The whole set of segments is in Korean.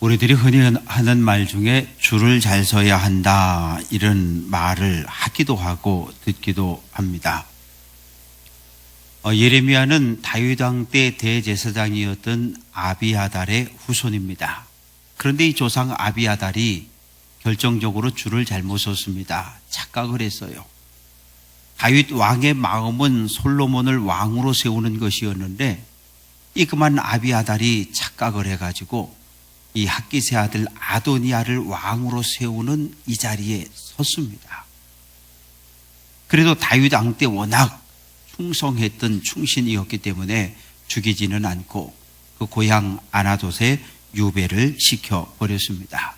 우리들이 흔히 하는 말 중에 줄을 잘 서야 한다, 이런 말을 하기도 하고 듣기도 합니다. 예레미야는 다윗 왕 때 대제사장이었던 아비아달의 후손입니다. 그런데 이 조상 아비아달이 결정적으로 줄을 잘못 섰습니다. 착각을 했어요. 다윗 왕의 마음은 솔로몬을 왕으로 세우는 것이었는데 이 그만 아비아달이 착각을 해가지고 이 핫기스의 아들 아도니아를 왕으로 세우는 이 자리에 섰습니다. 그래도 다윗 왕 때 워낙 충성했던 충신이었기 때문에 죽이지는 않고 그 고향 아나돗에 유배를 시켜버렸습니다.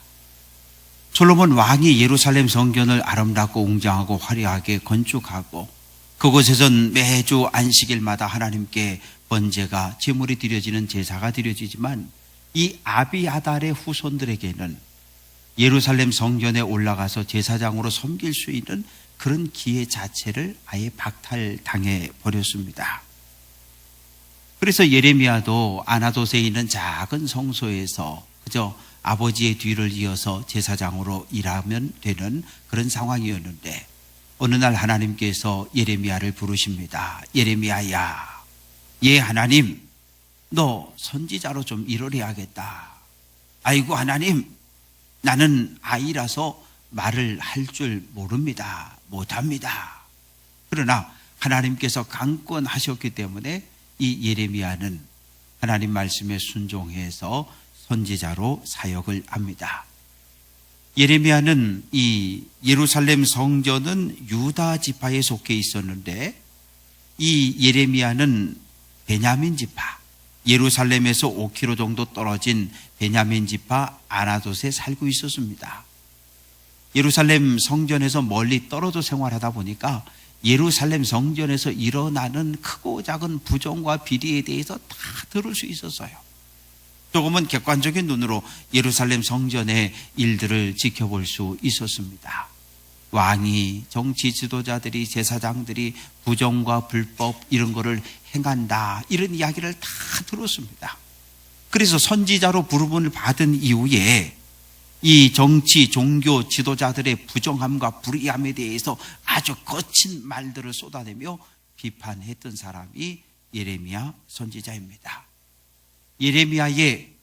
솔로몬 왕이 예루살렘 성전을 아름답고 웅장하고 화려하게 건축하고 그곳에선 매주 안식일마다 하나님께 번제가 제물이 드려지는 제사가 드려지지만 이 아비아달의 후손들에게는 예루살렘 성전에 올라가서 제사장으로 섬길 수 있는 그런 기회 자체를 아예 박탈당해 버렸습니다. 그래서 예레미야도 아나돗에 있는 작은 성소에서 그저 아버지의 뒤를 이어서 제사장으로 일하면 되는 그런 상황이었는데 어느 날 하나님께서 예레미야를 부르십니다. 예레미야야, 예 하나님, 너 선지자로 좀 일을 해야겠다. 아이고 하나님, 나는 아이라서 말을 할 줄 모릅니다. 못합니다. 그러나 하나님께서 강권하셨기 때문에 이 예레미야는 하나님 말씀에 순종해서 선지자로 사역을 합니다. 예레미야는 이 예루살렘 성전은 유다 지파에 속해 있었는데 이 예레미야는 베냐민 지파, 예루살렘에서 5km 정도 떨어진 베냐민 지파 아나돗에 살고 있었습니다. 예루살렘 성전에서 멀리 떨어져 생활하다 보니까 예루살렘 성전에서 일어나는 크고 작은 부정과 비리에 대해서 다 들을 수 있었어요. 조금은 객관적인 눈으로 예루살렘 성전의 일들을 지켜볼 수 있었습니다. 왕이, 정치 지도자들이, 제사장들이 부정과 불법 이런 거를 행한다, 이런 이야기를 다 들었습니다. 그래서 선지자로 부름을 받은 이후에 이 정치, 종교 지도자들의 부정함과 불의함에 대해서 아주 거친 말들을 쏟아내며 비판했던 사람이 예레미야 선지자입니다. 예레미야의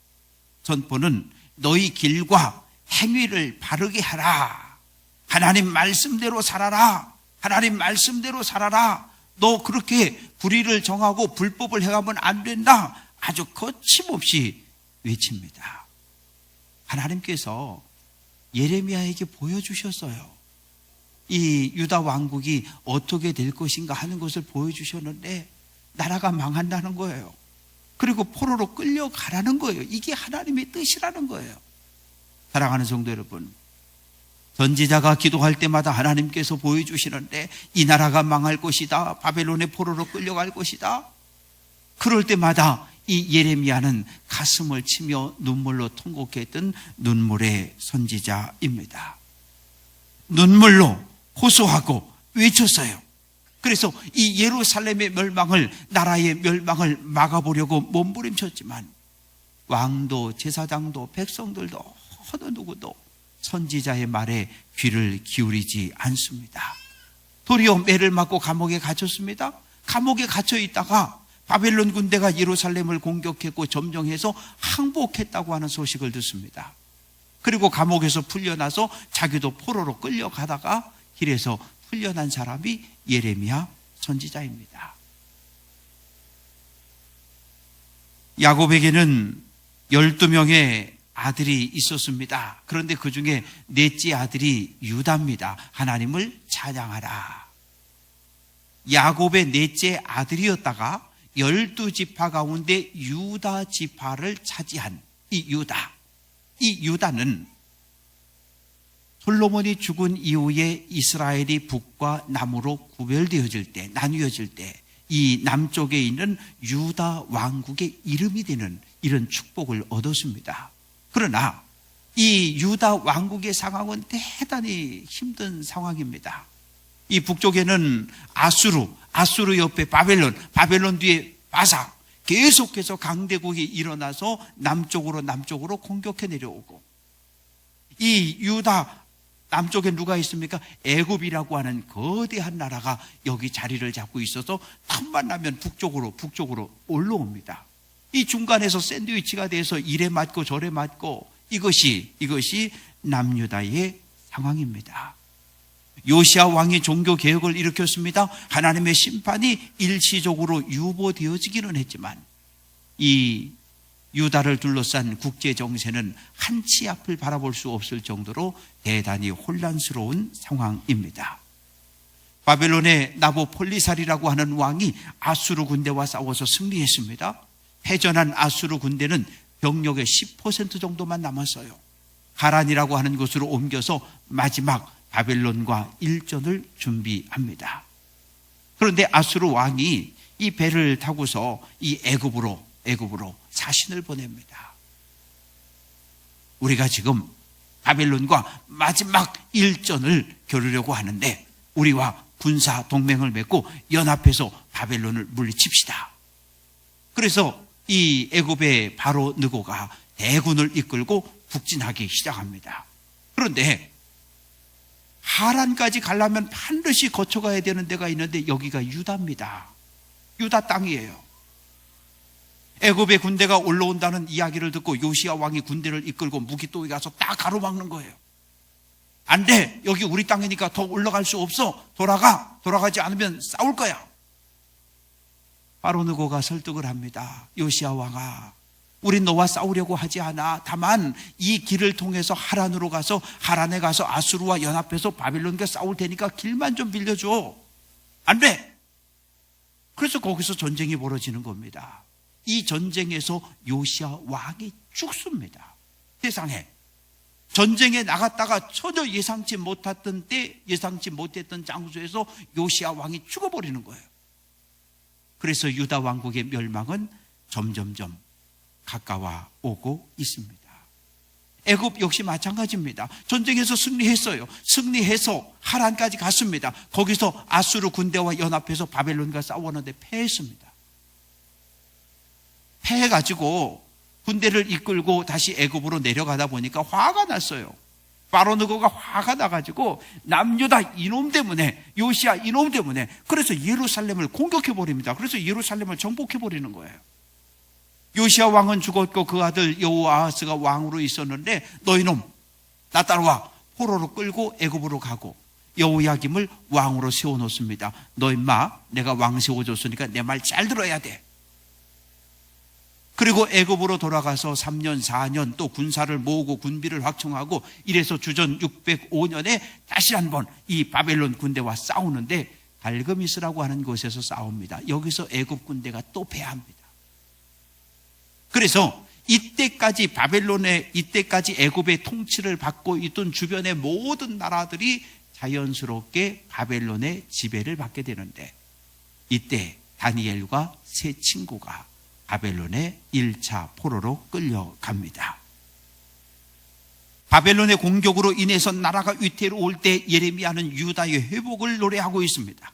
선포는 너희 길과 행위를 바르게 하라. 하나님 말씀대로 살아라. 하나님 말씀대로 살아라. 너 그렇게 불의를 정하고 불법을 행하면 안 된다. 아주 거침없이 외칩니다. 하나님께서 예레미야에게 보여주셨어요. 이 유다 왕국이 어떻게 될 것인가 하는 것을 보여주셨는데 나라가 망한다는 거예요. 그리고 포로로 끌려가라는 거예요. 이게 하나님의 뜻이라는 거예요. 사랑하는 성도 여러분, 선지자가 기도할 때마다 하나님께서 보여주시는데 이 나라가 망할 것이다, 바벨론의 포로로 끌려갈 것이다. 그럴 때마다 이 예레미야는 가슴을 치며 눈물로 통곡했던 눈물의 선지자입니다. 눈물로 호소하고 외쳤어요. 그래서 이 예루살렘의 멸망을, 나라의 멸망을 막아보려고 몸부림쳤지만 왕도, 제사장도, 백성들도 어느 누구도 선지자의 말에 귀를 기울이지 않습니다. 도리어 매를 맞고 감옥에 갇혔습니다. 감옥에 갇혀 있다가 바벨론 군대가 예루살렘을 공격했고 점령해서 항복했다고 하는 소식을 듣습니다. 그리고 감옥에서 풀려나서 자기도 포로로 끌려가다가 길에서 풀려난 사람이 예레미야 선지자입니다. 야곱에게는 12명의 아들이 있었습니다. 그런데 그 중에 넷째 아들이 유다입니다. 하나님을 찬양하라. 야곱의 넷째 아들이었다가 12지파 가운데 유다 지파를 차지한 이 유다는 솔로몬이 죽은 이후에 이스라엘이 북과 남으로 구별되어질 때, 나뉘어질 때 이 남쪽에 있는 유다 왕국의 이름이 되는 이런 축복을 얻었습니다. 그러나 이 유다 왕국의 상황은 대단히 힘든 상황입니다. 이 북쪽에는 아수르 옆에 바벨론 뒤에 바삭, 계속해서 강대국이 일어나서 남쪽으로 공격해 내려오고, 이 유다 남쪽에 누가 있습니까? 애굽이라고 하는 거대한 나라가 여기 자리를 잡고 있어서 틈만 나면 북쪽으로 올라옵니다. 이 중간에서 샌드위치가 돼서 이래 맞고 저래 맞고, 이것이 남유다의 상황입니다. 요시야 왕이 종교 개혁을 일으켰습니다. 하나님의 심판이 일시적으로 유보되어지기는 했지만 이 유다를 둘러싼 국제 정세는 한치 앞을 바라볼 수 없을 정도로 대단히 혼란스러운 상황입니다. 바벨론의 나보폴리살이라고 하는 왕이 아수르 군대와 싸워서 승리했습니다. 패전한 아수르 군대는 병력의 10% 정도만 남았어요. 하란이라고 하는 곳으로 옮겨서 마지막 바벨론과 일전을 준비합니다. 그런데 아수르 왕이 이 배를 타고서 이 애굽으로 사신을 보냅니다. 우리가 지금 바벨론과 마지막 일전을 겨루려고 하는데 우리와 군사 동맹을 맺고 연합해서 바벨론을 물리칩시다. 그래서 이 애굽의 바로 느고가 대군을 이끌고 북진하기 시작합니다. 그런데 하란까지 가려면 반드시 거쳐가야 되는 데가 있는데 여기가 유다입니다. 유다 땅이에요. 애굽의 군대가 올라온다는 이야기를 듣고 요시야 왕이 군대를 이끌고 무기또에 가서 딱 가로막는 거예요. 안 돼. 여기 우리 땅이니까 더 올라갈 수 없어. 돌아가지 않으면 싸울 거야. 바로 느고가 설득을 합니다. 요시야 왕아, 우린 너와 싸우려고 하지 않아. 다만 이 길을 통해서 하란으로 가서 하란에 가서 아수르와 연합해서 바벨론과 싸울 테니까 길만 좀 빌려줘. 안 돼. 그래서 거기서 전쟁이 벌어지는 겁니다. 이 전쟁에서 요시야 왕이 죽습니다. 세상에 전쟁에 나갔다가 전혀 예상치 못했던 때, 예상치 못했던 장소에서 요시야 왕이 죽어버리는 거예요. 그래서 유다 왕국의 멸망은 점점점 가까워 오고 있습니다. 애굽 역시 마찬가지입니다. 전쟁에서 승리했어요. 승리해서 하란까지 갔습니다. 거기서 아수르 군대와 연합해서 바벨론과 싸웠는데 패했습니다. 패해가지고 군대를 이끌고 다시 애굽으로 내려가다 보니까 화가 났어요. 바로 느고가 화가 나가지고 남유다 이놈 때문에, 요시야 이놈 때문에, 그래서 예루살렘을 공격해버립니다. 그래서 예루살렘을 정복해버리는 거예요. 요시야 왕은 죽었고 그 아들 여호아하스가 왕으로 있었는데, 너 이놈 나 따라와. 포로로 끌고 애굽으로 가고 여호야김을 왕으로 세워놓습니다. 너 임마, 내가 왕 세워줬으니까 내 말 잘 들어야 돼. 그리고 애굽으로 돌아가서 3년 4년 또 군사를 모으고 군비를 확충하고 이래서 주전 605년에 다시 한번 이 바벨론 군대와 싸우는데 갈그미스라고 하는 곳에서 싸웁니다. 여기서 애굽 군대가 또 패합니다. 그래서 이때까지 애굽의 통치를 받고 있던 주변의 모든 나라들이 자연스럽게 바벨론의 지배를 받게 되는데, 이때 다니엘과 세 친구가 바벨론의 1차 포로로 끌려갑니다. 바벨론의 공격으로 인해서 나라가 위태로울 때 예레미야는 유다의 회복을 노래하고 있습니다.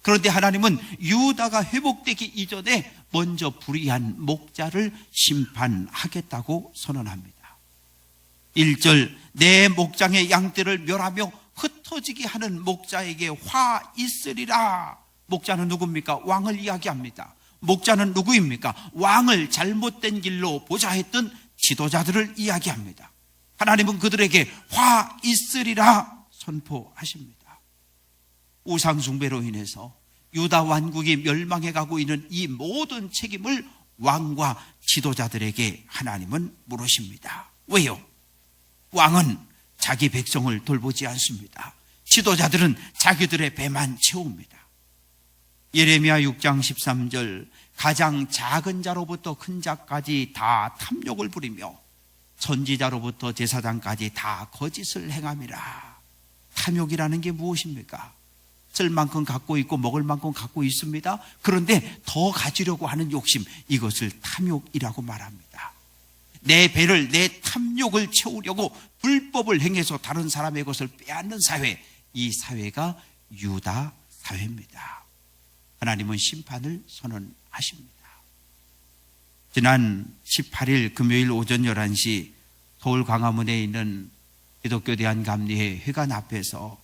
그런데 하나님은 유다가 회복되기 이전에 먼저 불의한 목자를 심판하겠다고 선언합니다. 1절, 내 목장의 양떼를 멸하며 흩어지게 하는 목자에게 화 있으리라. 목자는 누굽니까? 왕을 이야기합니다. 목자는 누구입니까? 왕을 잘못된 길로 보자 했던 지도자들을 이야기합니다. 하나님은 그들에게 화 있으리라 선포하십니다. 우상 숭배로 인해서 유다 왕국이 멸망해 가고 있는 이 모든 책임을 왕과 지도자들에게 하나님은 물으십니다. 왜요? 왕은 자기 백성을 돌보지 않습니다. 지도자들은 자기들의 배만 채웁니다. 예레미야 6장 13절, 가장 작은 자로부터 큰 자까지 다 탐욕을 부리며 선지자로부터 제사장까지 다 거짓을 행함이라. 탐욕이라는 게 무엇입니까? 쓸 만큼 갖고 있고 먹을 만큼 갖고 있습니다. 그런데 더 가지려고 하는 욕심, 이것을 탐욕이라고 말합니다. 내 배를, 내 탐욕을 채우려고 불법을 행해서 다른 사람의 것을 빼앗는 사회, 이 사회가 유다 사회입니다. 하나님은 심판을 선언하십니다. 지난 18일 금요일 오전 11시 서울 광화문에 있는 기독교 대한감리회 회관 앞에서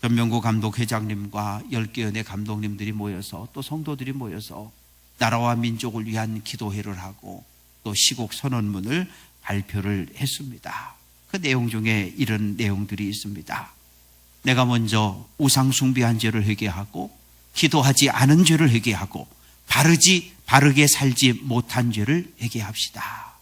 전명구 감독 회장님과 10개 연의 감독님들이 모여서 또 성도들이 모여서 나라와 민족을 위한 기도회를 하고 또 시국 선언문을 발표를 했습니다. 그 내용 중에 이런 내용들이 있습니다. 내가 먼저 우상 숭배한 죄를 회개하고 기도하지 않은 죄를 회개하고 바르게 살지 못한 죄를 회개합시다.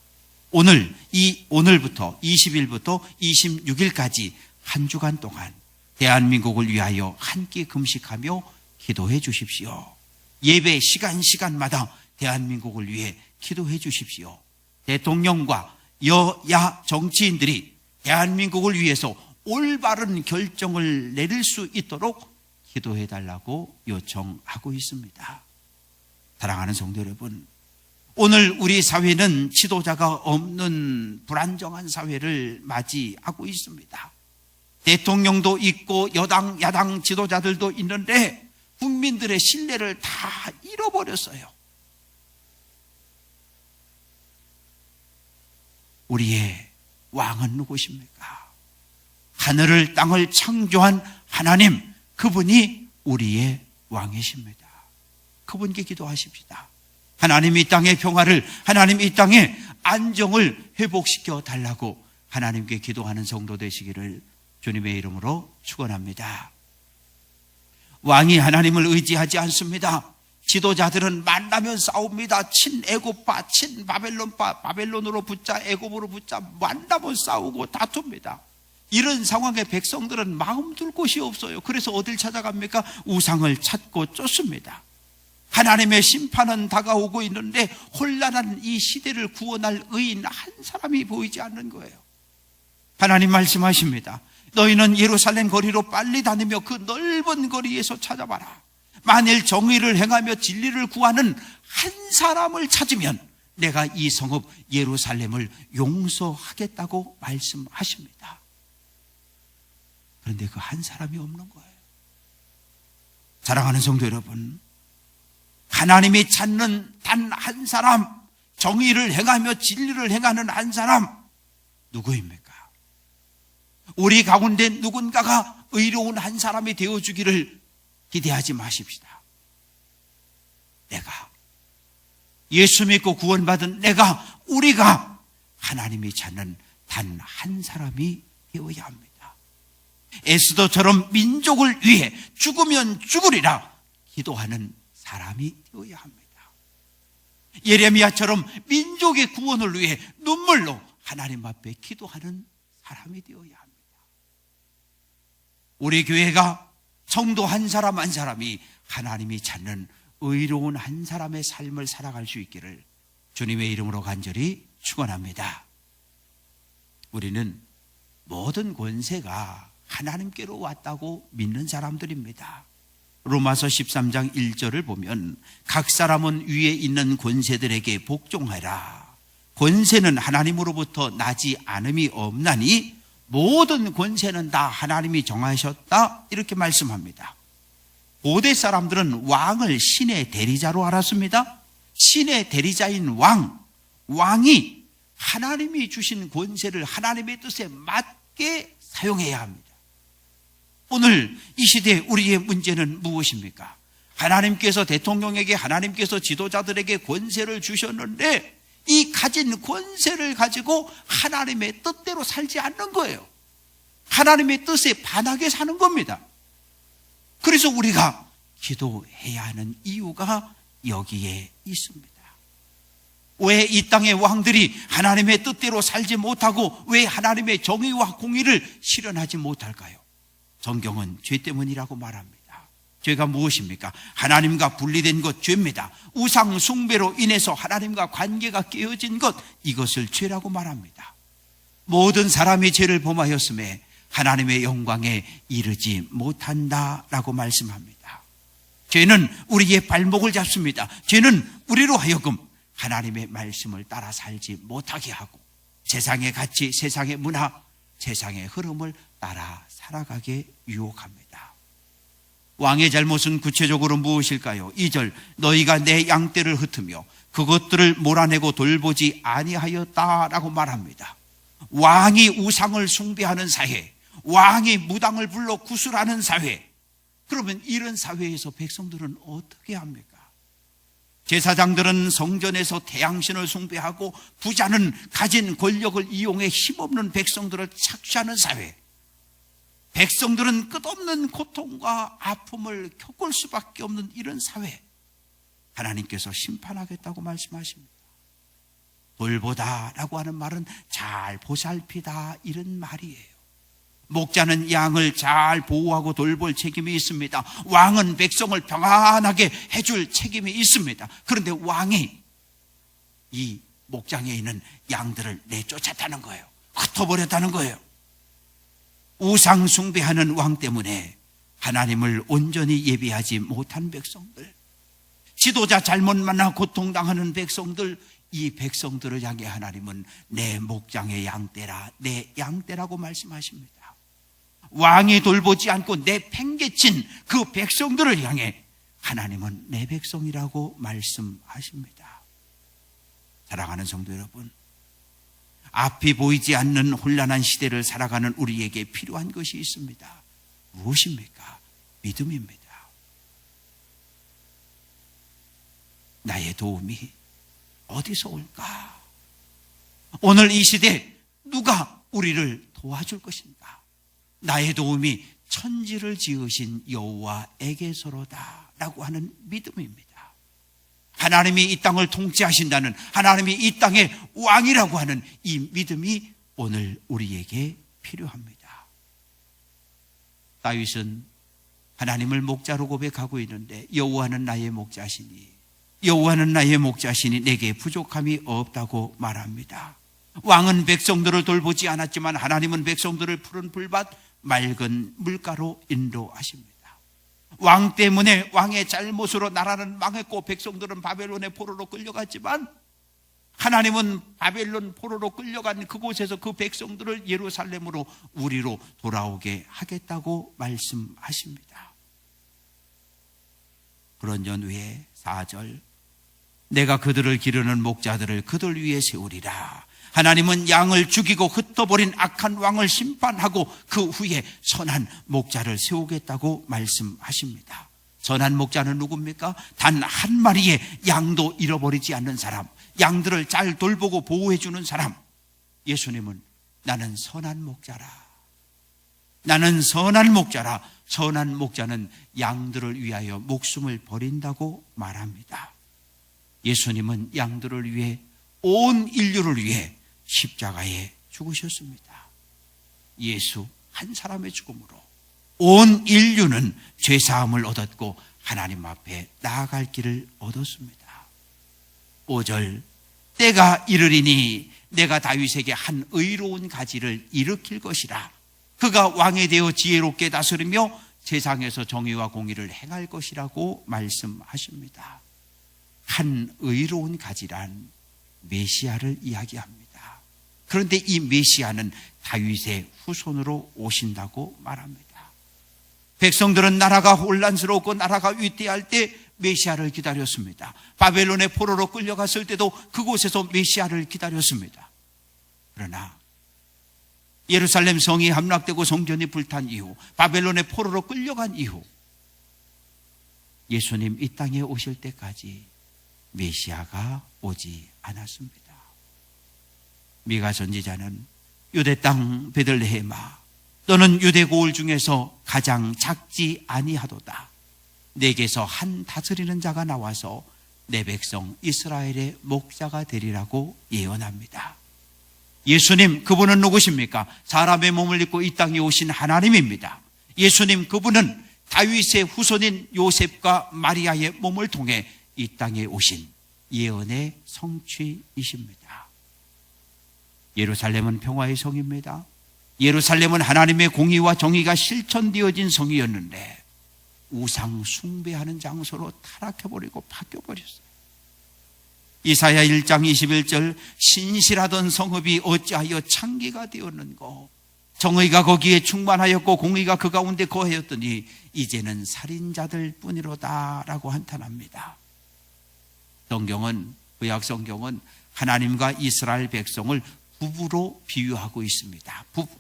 오늘부터 20일부터 26일까지 한 주간 동안 대한민국을 위하여 한 끼 금식하며 기도해 주십시오. 예배 시간마다 대한민국을 위해 기도해 주십시오. 대통령과 여야 정치인들이 대한민국을 위해서 올바른 결정을 내릴 수 있도록 기도해 달라고 요청하고 있습니다. 사랑하는 성도 여러분, 오늘 우리 사회는 지도자가 없는 불안정한 사회를 맞이하고 있습니다. 대통령도 있고 여당, 야당 지도자들도 있는데 국민들의 신뢰를 다 잃어버렸어요. 우리의 왕은 누구십니까? 하늘을 땅을 창조한 하나님, 그분이 우리의 왕이십니다. 그분께 기도하십시다. 하나님 이 땅의 평화를, 하나님 이 땅의 안정을 회복시켜 달라고 하나님께 기도하는 성도 되시기를 주님의 이름으로 축원합니다. 왕이 하나님을 의지하지 않습니다. 지도자들은 만나면 싸웁니다. 친애굽파, 친바벨론파, 바벨론으로 붙자, 애굽으로 붙자, 만나면 싸우고 다툽니다. 이런 상황에 백성들은 마음 둘 곳이 없어요. 그래서 어딜 찾아갑니까? 우상을 찾고 쫓습니다. 하나님의 심판은 다가오고 있는데 혼란한 이 시대를 구원할 의인 한 사람이 보이지 않는 거예요. 하나님 말씀하십니다. 너희는 예루살렘 거리로 빨리 다니며 그 넓은 거리에서 찾아봐라. 만일 정의를 행하며 진리를 구하는 한 사람을 찾으면 내가 이 성읍 예루살렘을 용서하겠다고 말씀하십니다. 그런데 그 한 사람이 없는 거예요. 사랑하는 성도 여러분, 하나님이 찾는 단 한 사람, 정의를 행하며 진리를 행하는 한 사람, 누구입니까? 우리 가운데 누군가가 의로운 한 사람이 되어주기를 기대하지 마십시다. 내가, 예수 믿고 구원받은 우리가 하나님이 찾는 단 한 사람이 되어야 합니다. 에스더처럼 민족을 위해 죽으면 죽으리라 기도하는 사람이 되어야 합니다. 예레미야처럼 민족의 구원을 위해 눈물로 하나님 앞에 기도하는 사람이 되어야 합니다. 우리 교회가 성도 한 사람 한 사람이 하나님이 찾는 의로운 한 사람의 삶을 살아갈 수 있기를 주님의 이름으로 간절히 축원합니다. 우리는 모든 권세가 하나님께로 왔다고 믿는 사람들입니다. 로마서 13장 1절을 보면 각 사람은 위에 있는 권세들에게 복종하라. 권세는 하나님으로부터 나지 않음이 없나니 모든 권세는 다 하나님이 정하셨다, 이렇게 말씀합니다. 고대 사람들은 왕을 신의 대리자로 알았습니다. 신의 대리자인 왕이 하나님이 주신 권세를 하나님의 뜻에 맞게 사용해야 합니다. 오늘 이 시대 우리의 문제는 무엇입니까? 하나님께서 대통령에게, 하나님께서 지도자들에게 권세를 주셨는데 이 가진 권세를 가지고 하나님의 뜻대로 살지 않는 거예요. 하나님의 뜻에 반하게 사는 겁니다. 그래서 우리가 기도해야 하는 이유가 여기에 있습니다. 왜 이 땅의 왕들이 하나님의 뜻대로 살지 못하고 왜 하나님의 정의와 공의를 실현하지 못할까요? 성경은 죄 때문이라고 말합니다. 죄가 무엇입니까? 하나님과 분리된 것 죄입니다. 우상 숭배로 인해서 하나님과 관계가 깨어진 것, 이것을 죄라고 말합니다. 모든 사람이 죄를 범하였음에 하나님의 영광에 이르지 못한다라고 말씀합니다. 죄는 우리의 발목을 잡습니다. 죄는 우리로 하여금 하나님의 말씀을 따라 살지 못하게 하고 세상의 가치, 세상의 문화, 세상의 흐름을 따라 살아가게 유혹합니다. 왕의 잘못은 구체적으로 무엇일까요? 2절, 너희가 내 양떼를 흩으며 그것들을 몰아내고 돌보지 아니하였다라고 말합니다. 왕이 우상을 숭배하는 사회, 왕이 무당을 불러 구술하는 사회, 그러면 이런 사회에서 백성들은 어떻게 합니까? 제사장들은 성전에서 태양신을 숭배하고 부자는 가진 권력을 이용해 힘없는 백성들을 착취하는 사회, 백성들은 끝없는 고통과 아픔을 겪을 수밖에 없는 이런 사회, 하나님께서 심판하겠다고 말씀하십니다. 돌보다라고 하는 말은 잘 보살피다 이런 말이에요. 목자는 양을 잘 보호하고 돌볼 책임이 있습니다. 왕은 백성을 평안하게 해줄 책임이 있습니다. 그런데 왕이 이 목장에 있는 양들을 내쫓았다는 거예요. 흩어버렸다는 거예요. 우상 숭배하는 왕 때문에 하나님을 온전히 예비하지 못한 백성들, 지도자 잘못 만나 고통당하는 백성들, 이 백성들을 향해 하나님은 내 목장의 양떼라, 내 양떼라고 말씀하십니다. 왕이 돌보지 않고 내팽개친 그 백성들을 향해 하나님은 내 백성이라고 말씀하십니다. 사랑하는 성도 여러분, 앞이 보이지 않는 혼란한 시대를 살아가는 우리에게 필요한 것이 있습니다. 무엇입니까? 믿음입니다. 나의 도움이 어디서 올까? 오늘 이 시대 누가 우리를 도와줄 것인가? 나의 도움이 천지를 지으신 여호와에게서로다 라고 하는 믿음입니다. 하나님이 이 땅을 통치하신다는, 하나님이 이 땅의 왕이라고 하는 이 믿음이 오늘 우리에게 필요합니다. 다윗은 하나님을 목자로 고백하고 있는데, 여호와는 나의 목자시니, 여호와는 나의 목자시니 내게 부족함이 없다고 말합니다. 왕은 백성들을 돌보지 않았지만 하나님은 백성들을 푸른 풀밭, 맑은 물가로 인도하십니다. 왕 때문에, 왕의 잘못으로 나라는 망했고 백성들은 바벨론의 포로로 끌려갔지만 하나님은 바벨론 포로로 끌려간 그곳에서 그 백성들을 예루살렘으로 우리로 돌아오게 하겠다고 말씀하십니다. 그런 연후에 4절, 내가 그들을 기르는 목자들을 그들 위에 세우리라. 하나님은 양을 죽이고 흩어버린 악한 왕을 심판하고 그 후에 선한 목자를 세우겠다고 말씀하십니다. 선한 목자는 누굽니까? 단 한 마리의 양도 잃어버리지 않는 사람, 양들을 잘 돌보고 보호해주는 사람. 예수님은 나는 선한 목자라, 나는 선한 목자라. 선한 목자는 양들을 위하여 목숨을 버린다고 말합니다. 예수님은 양들을 위해, 온 인류를 위해 십자가에 죽으셨습니다. 예수 한 사람의 죽음으로 온 인류는 죄사함을 얻었고 하나님 앞에 나아갈 길을 얻었습니다. 5절, 때가 이르리니 내가 다윗에게 한 의로운 가지를 일으킬 것이라. 그가 왕이 되어 지혜롭게 다스리며 세상에서 정의와 공의를 행할 것이라고 말씀하십니다. 한 의로운 가지란 메시아를 이야기합니다. 그런데 이 메시아는 다윗의 후손으로 오신다고 말합니다. 백성들은 나라가 혼란스럽고 나라가 위태할 때 메시아를 기다렸습니다. 바벨론의 포로로 끌려갔을 때도 그곳에서 메시아를 기다렸습니다. 그러나 예루살렘 성이 함락되고 성전이 불탄 이후, 바벨론의 포로로 끌려간 이후 예수님 이 땅에 오실 때까지 메시아가 오지 않았습니다. 미가 선지자는 유대 땅 베들레헴아, 너는 유대 고을 중에서 가장 작지 아니하도다. 내게서 한 다스리는 자가 나와서 내 백성 이스라엘의 목자가 되리라고 예언합니다. 예수님, 그분은 누구십니까? 사람의 몸을 입고 이 땅에 오신 하나님입니다. 예수님, 그분은 다윗의 후손인 요셉과 마리아의 몸을 통해 이 땅에 오신 예언의 성취이십니다. 예루살렘은 평화의 성입니다. 예루살렘은 하나님의 공의와 정의가 실천되어진 성이었는데 우상 숭배하는 장소로 타락해버리고 바뀌어버렸어요. 이사야 1장 21절, 신실하던 성읍이 어찌하여 창기가 되었는고, 정의가 거기에 충만하였고 공의가 그 가운데 거하였더니 이제는 살인자들 뿐이로다 라고 한탄합니다. 성경은 구약 성경은 하나님과 이스라엘 백성을 부부로 비유하고 있습니다. 부부.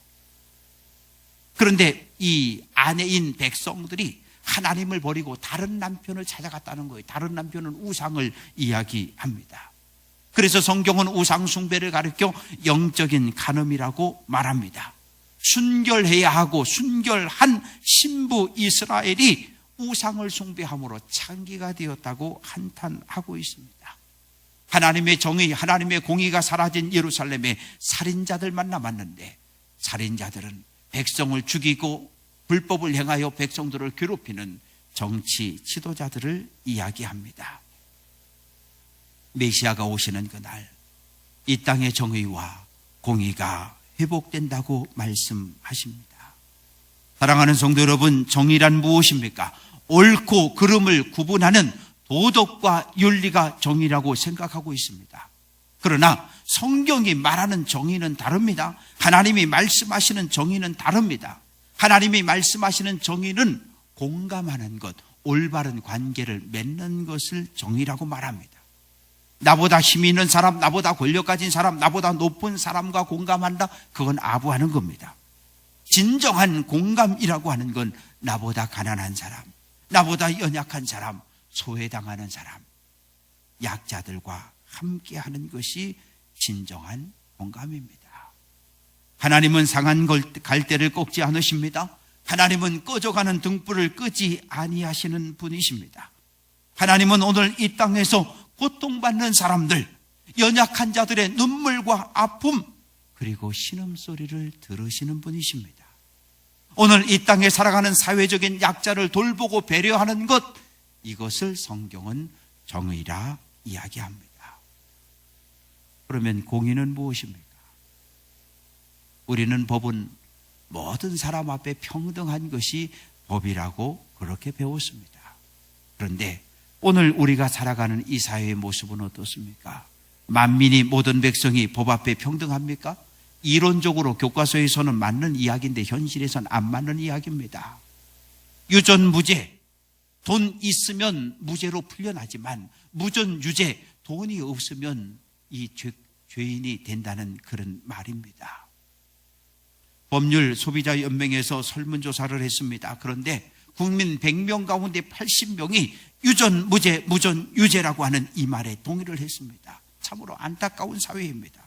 그런데 이 아내인 백성들이 하나님을 버리고 다른 남편을 찾아갔다는 거예요. 다른 남편은 우상을 이야기합니다. 그래서 성경은 우상 숭배를 가리켜 영적인 간음이라고 말합니다. 순결해야 하고 순결한 신부 이스라엘이 우상을 숭배함으로 창기가 되었다고 한탄하고 있습니다. 하나님의 정의, 하나님의 공의가 사라진 예루살렘에 살인자들만 남았는데 살인자들은 백성을 죽이고 불법을 행하여 백성들을 괴롭히는 정치 지도자들을 이야기합니다. 메시아가 오시는 그날 이 땅의 정의와 공의가 회복된다고 말씀하십니다. 사랑하는 성도 여러분, 정의란 무엇입니까? 옳고 그름을 구분하는 도덕과 윤리가 정의라고 생각하고 있습니다. 그러나 성경이 말하는 정의는 다릅니다. 하나님이 말씀하시는 정의는 다릅니다. 하나님이 말씀하시는 정의는 공감하는 것, 올바른 관계를 맺는 것을 정의라고 말합니다. 나보다 힘이 있는 사람, 나보다 권력 가진 사람, 나보다 높은 사람과 공감한다? 그건 아부하는 겁니다. 진정한 공감이라고 하는 건 나보다 가난한 사람, 나보다 연약한 사람, 소외당하는 사람, 약자들과 함께하는 것이 진정한 공감입니다. 하나님은 상한 갈대를 꺾지 않으십니다. 하나님은 꺼져가는 등불을 끄지 아니하시는 분이십니다. 하나님은 오늘 이 땅에서 고통받는 사람들, 연약한 자들의 눈물과 아픔, 그리고 신음소리를 들으시는 분이십니다. 오늘 이 땅에 살아가는 사회적인 약자를 돌보고 배려하는 것, 이것을 성경은 정의라 이야기합니다. 그러면 공의는 무엇입니까? 우리는 법은 모든 사람 앞에 평등한 것이 법이라고 그렇게 배웠습니다. 그런데 오늘 우리가 살아가는 이 사회의 모습은 어떻습니까? 만민이, 모든 백성이 법 앞에 평등합니까? 이론적으로 교과서에서는 맞는 이야기인데 현실에서는 안 맞는 이야기입니다. 유전무죄, 돈 있으면 무죄로 풀려나지만 무전유죄, 돈이 없으면 이 죄인이 된다는 그런 말입니다. 법률 소비자연맹에서 설문조사를 했습니다. 그런데 국민 100명 가운데 80명이 유전무죄, 무전유죄라고 하는 이 말에 동의를 했습니다. 참으로 안타까운 사회입니다.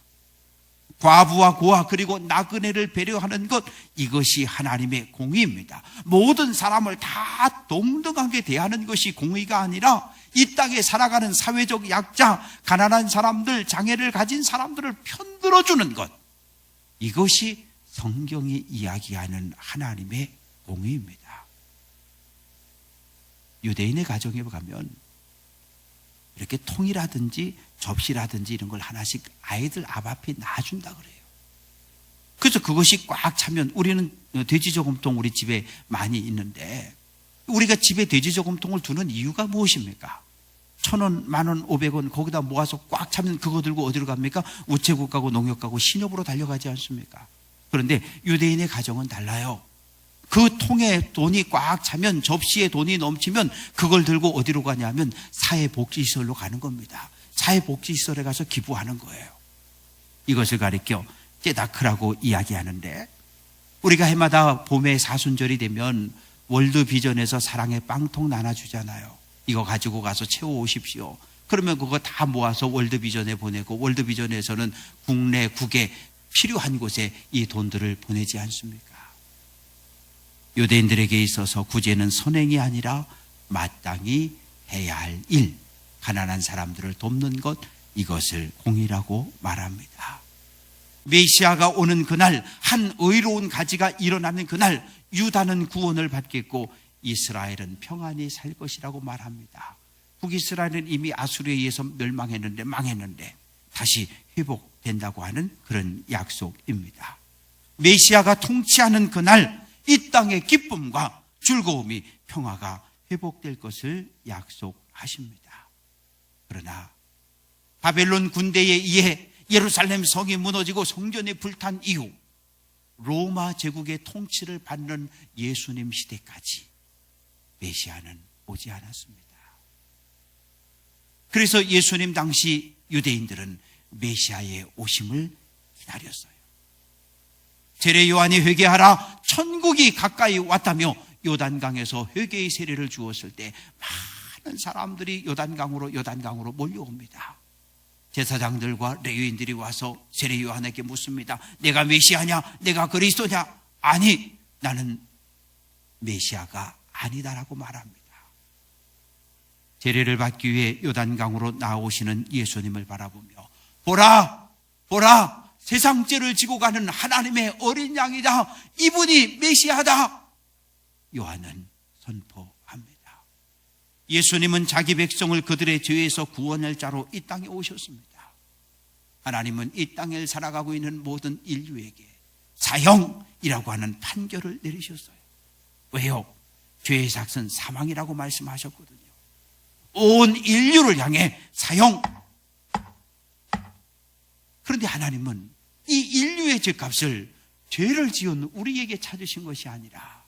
과부와 고아 그리고 나그네를 배려하는 것, 이것이 하나님의 공의입니다. 모든 사람을 다 동등하게 대하는 것이 공의가 아니라 이 땅에 살아가는 사회적 약자, 가난한 사람들, 장애를 가진 사람들을 편들어주는 것, 이것이 성경이 이야기하는 하나님의 공의입니다. 유대인의 가정에 가면 이렇게 통이라든지 접시라든지 이런 걸 하나씩 아이들 앞 앞에 놔준다 그래요. 그래서 그것이 꽉 차면, 우리는 돼지저금통 우리 집에 많이 있는데 우리가 집에 돼지저금통을 두는 이유가 무엇입니까? 1,000원, 10,000원, 500원 거기다 모아서 꽉 차면 그거 들고 어디로 갑니까? 우체국 가고 농협 가고 신협으로 달려가지 않습니까? 그런데 유대인의 가정은 달라요. 그 통에 돈이 꽉 차면, 접시에 돈이 넘치면 그걸 들고 어디로 가냐면 사회복지시설로 가는 겁니다. 사회복지시설에 가서 기부하는 거예요. 이것을 가리켜 떼다크라고 이야기하는데, 우리가 해마다 봄에 사순절이 되면 월드비전에서 사랑의 빵통 나눠주잖아요. 이거 가지고 가서 채워오십시오. 그러면 그거 다 모아서 월드비전에 보내고, 월드비전에서는 국내 국에 필요한 곳에 이 돈들을 보내지 않습니까? 유대인들에게 있어서 구제는 선행이 아니라 마땅히 해야 할 일, 가난한 사람들을 돕는 것, 이것을 공의라고 말합니다. 메시아가 오는 그날, 한 의로운 가지가 일어나는 그날, 유다는 구원을 받겠고 이스라엘은 평안히 살 것이라고 말합니다. 북이스라엘은 이미 아수르에 의해서 망했는데 다시 회복된다고 하는 그런 약속입니다. 메시아가 통치하는 그날, 이 땅의 기쁨과 즐거움이, 평화가 회복될 것을 약속하십니다. 그러나 바벨론 군대에 의해 예루살렘 성이 무너지고 성전이 불탄 이후 로마 제국의 통치를 받는 예수님 시대까지 메시아는 오지 않았습니다. 그래서 예수님 당시 유대인들은 메시아의 오심을 기다렸어요. 세례 요한이 회개하라, 천국이 가까이 왔다며 요단강에서 회개의 세례를 주었을 때 많은 사람들이 요단강으로 몰려옵니다. 제사장들과 레위인들이 와서 세례 요한에게 묻습니다. 내가 메시아냐? 내가 그리스도냐? 아니, 나는 메시아가 아니다라고 말합니다. 세례를 받기 위해 요단강으로 나오시는 예수님을 바라보며 보라, 보라, 세상 죄를 지고 가는 하나님의 어린 양이다. 이분이 메시아다. 요한은 선포합니다. 예수님은 자기 백성을 그들의 죄에서 구원할 자로 이 땅에 오셨습니다. 하나님은 이 땅을 살아가고 있는 모든 인류에게 사형이라고 하는 판결을 내리셨어요. 왜요? 죄의 삭은 사망이라고 말씀하셨거든요. 온 인류를 향해 사형. 그런데 하나님은 이 인류의 죄값을 죄를 지은 우리에게 찾으신 것이 아니라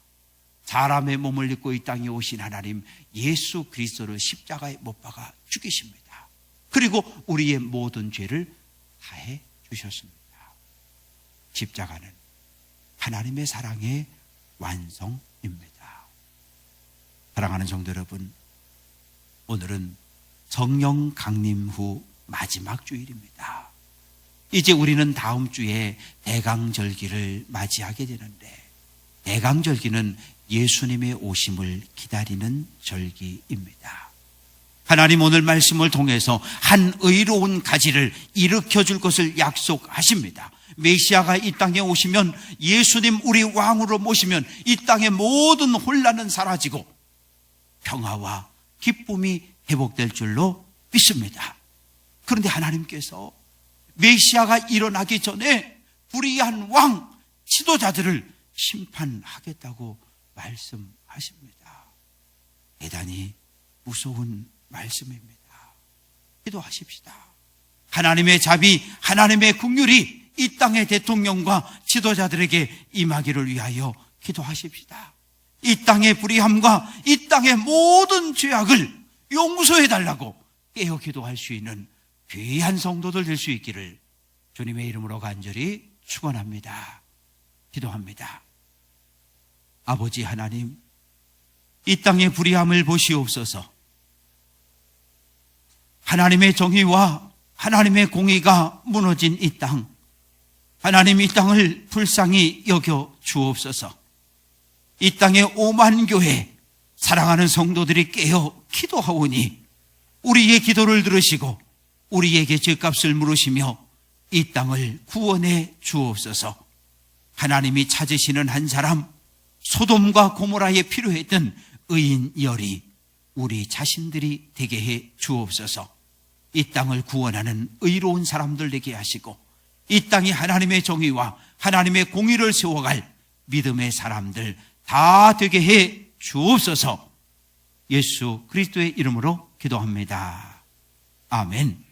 사람의 몸을 입고 이 땅에 오신 하나님 예수 그리스도를 십자가에 못 박아 죽이십니다. 그리고 우리의 모든 죄를 다해 주셨습니다. 십자가는 하나님의 사랑의 완성입니다. 사랑하는 성도 여러분, 오늘은 성령 강림 후 마지막 주일입니다. 이제 우리는 다음 주에 대강절기를 맞이하게 되는데, 대강절기는 예수님의 오심을 기다리는 절기입니다. 하나님 오늘 말씀을 통해서 한 의로운 가지를 일으켜 줄 것을 약속하십니다. 메시아가 이 땅에 오시면, 예수님 우리 왕으로 모시면 이 땅의 모든 혼란은 사라지고 평화와 기쁨이 회복될 줄로 믿습니다. 그런데 하나님께서 메시아가 일어나기 전에 불의한 왕, 지도자들을 심판하겠다고 말씀하십니다. 대단히 무서운 말씀입니다. 기도하십시다. 하나님의 자비, 하나님의 긍휼이 이 땅의 대통령과 지도자들에게 임하기를 위하여 기도하십시다. 이 땅의 불의함과 이 땅의 모든 죄악을 용서해달라고 깨어 기도할 수 있는 귀한 성도들 될 수 있기를 주님의 이름으로 간절히 축원합니다. 기도합니다. 아버지 하나님, 이 땅의 불의함을 보시옵소서. 하나님의 정의와 하나님의 공의가 무너진 이 땅, 하나님 이 땅을 불쌍히 여겨 주옵소서. 이 땅의 오만 교회 사랑하는 성도들이 깨어 기도하오니 우리의 기도를 들으시고 우리에게 죄값을 물으시며 이 땅을 구원해 주옵소서. 하나님이 찾으시는 한 사람, 소돔과 고모라에 필요했던 의인 열이 우리 자신들이 되게 해 주옵소서. 이 땅을 구원하는 의로운 사람들 되게 하시고 이 땅이 하나님의 정의와 하나님의 공의를 세워갈 믿음의 사람들 다 되게 해 주옵소서. 예수 그리스도의 이름으로 기도합니다. 아멘.